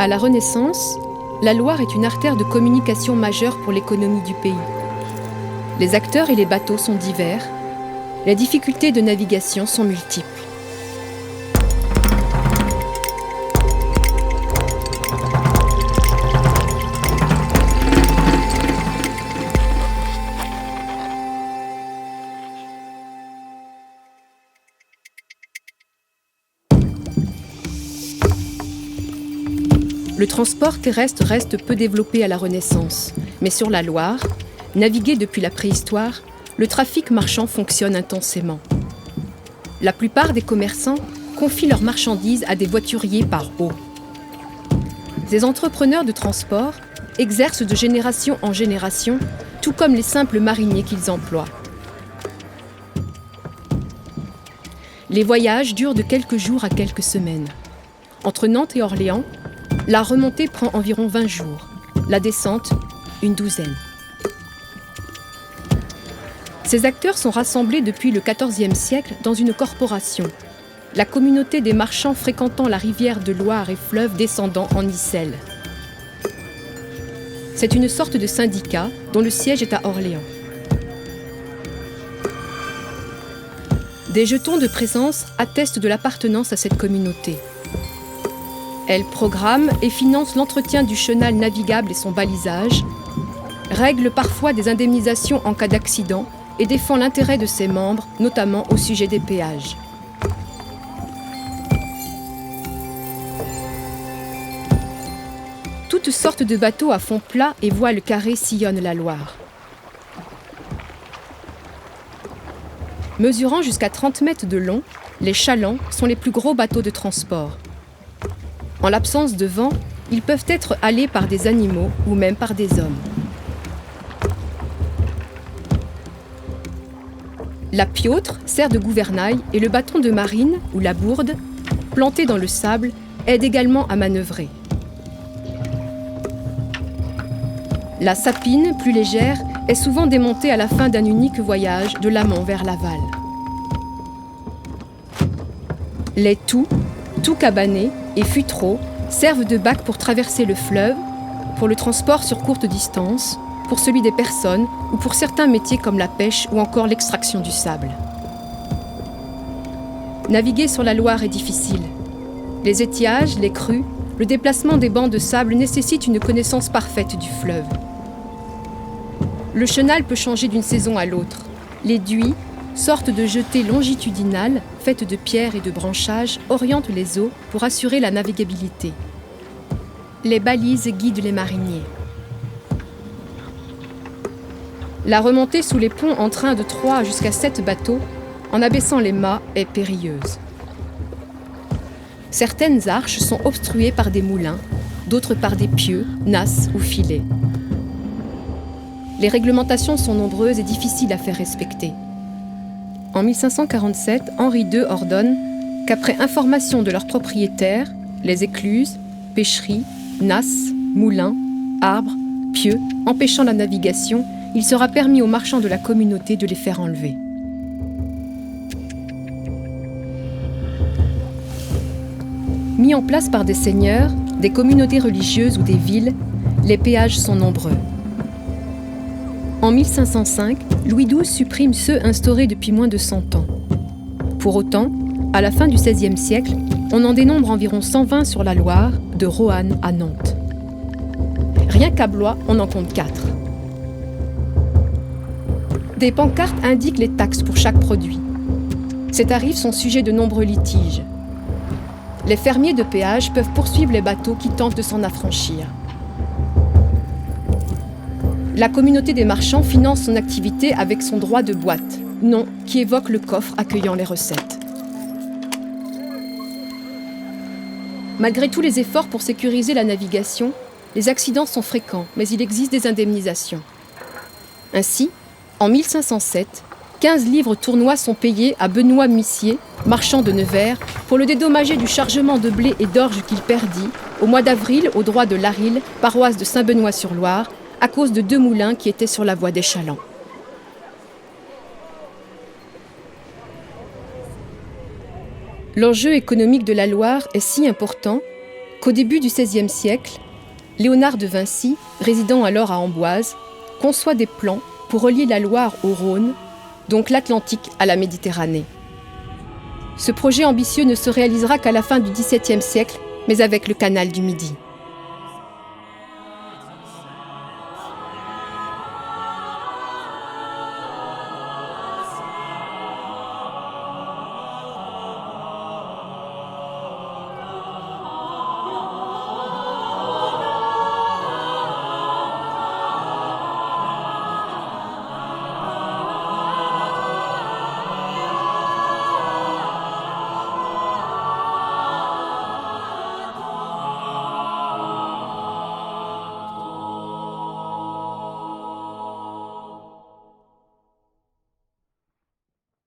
À la Renaissance, la Loire est une artère de communication majeure pour l'économie du pays. Les acteurs et les bateaux sont divers, les difficultés de navigation sont multiples. Le transport terrestre reste peu développé à la Renaissance, mais sur la Loire, naviguée depuis la préhistoire, le trafic marchand fonctionne intensément. La plupart des commerçants confient leurs marchandises à des voituriers par eau. Ces entrepreneurs de transport exercent de génération en génération, tout comme les simples mariniers qu'ils emploient. Les voyages durent de quelques jours à quelques semaines. Entre Nantes et Orléans, la remontée prend environ 20 jours, la descente, une douzaine. Ces acteurs sont rassemblés depuis le XIVe siècle dans une corporation, la communauté des marchands fréquentant la rivière de Loire et fleuve descendant en Icelle. C'est une sorte de syndicat dont le siège est à Orléans. Des jetons de présence attestent de l'appartenance à cette communauté. Elle programme et finance l'entretien du chenal navigable et son balisage, règle parfois des indemnisations en cas d'accident et défend l'intérêt de ses membres, notamment au sujet des péages. Toutes sortes de bateaux à fond plat et voiles carrées sillonnent la Loire. Mesurant jusqu'à 30 mètres de long, les chalands sont les plus gros bateaux de transport. En l'absence de vent, ils peuvent être halés par des animaux ou même par des hommes. La piautre sert de gouvernail et le bâton de marine, ou la bourde, planté dans le sable, aide également à manœuvrer. La sapine, plus légère, est souvent démontée à la fin d'un unique voyage de l'amont vers l'aval. Les tout cabanés et futraux servent de bac pour traverser le fleuve, pour le transport sur courte distance, pour celui des personnes ou pour certains métiers comme la pêche ou encore l'extraction du sable. Naviguer sur la Loire est difficile. Les étiages, les crues, le déplacement des bancs de sable nécessitent une connaissance parfaite du fleuve. Le chenal peut changer d'une saison à l'autre. Les duits, sorte de jetée longitudinale faite de pierres et de branchages, orientent les eaux pour assurer la navigabilité. Les balises guident les mariniers. La remontée sous les ponts en train de 3 jusqu'à 7 bateaux, en abaissant les mâts, est périlleuse. Certaines arches sont obstruées par des moulins, d'autres par des pieux, nasses ou filets. Les réglementations sont nombreuses et difficiles à faire respecter. En 1547, Henri II ordonne qu'après information de leurs propriétaires, les écluses, pêcheries, nasses, moulins, arbres, pieux, empêchant la navigation, il sera permis aux marchands de la communauté de les faire enlever. Mis en place par des seigneurs, des communautés religieuses ou des villes, les péages sont nombreux. En 1505, Louis XII supprime ceux instaurés depuis moins de 100 ans. Pour autant, à la fin du XVIe siècle, on en dénombre environ 120 sur la Loire, de Roanne à Nantes. Rien qu'à Blois, on en compte 4. Des pancartes indiquent les taxes pour chaque produit. Ces tarifs sont sujets de nombreux litiges. Les fermiers de péage peuvent poursuivre les bateaux qui tentent de s'en affranchir. La communauté des marchands finance son activité avec son droit de boîte, nom qui évoque le coffre accueillant les recettes. Malgré tous les efforts pour sécuriser la navigation, les accidents sont fréquents, mais il existe des indemnisations. Ainsi, en 1507, 15 livres tournois sont payés à Benoît Missier, marchand de Nevers, pour le dédommager du chargement de blé et d'orge qu'il perdit au mois d'avril au droit de Larille, paroisse de Saint-Benoît-sur-Loire, à cause de 2 moulins qui étaient sur la voie des Chalands. L'enjeu économique de la Loire est si important qu'au début du XVIe siècle, Léonard de Vinci, résidant alors à Amboise, conçoit des plans pour relier la Loire au Rhône, donc l'Atlantique à la Méditerranée. Ce projet ambitieux ne se réalisera qu'à la fin du XVIIe siècle, mais avec le canal du Midi.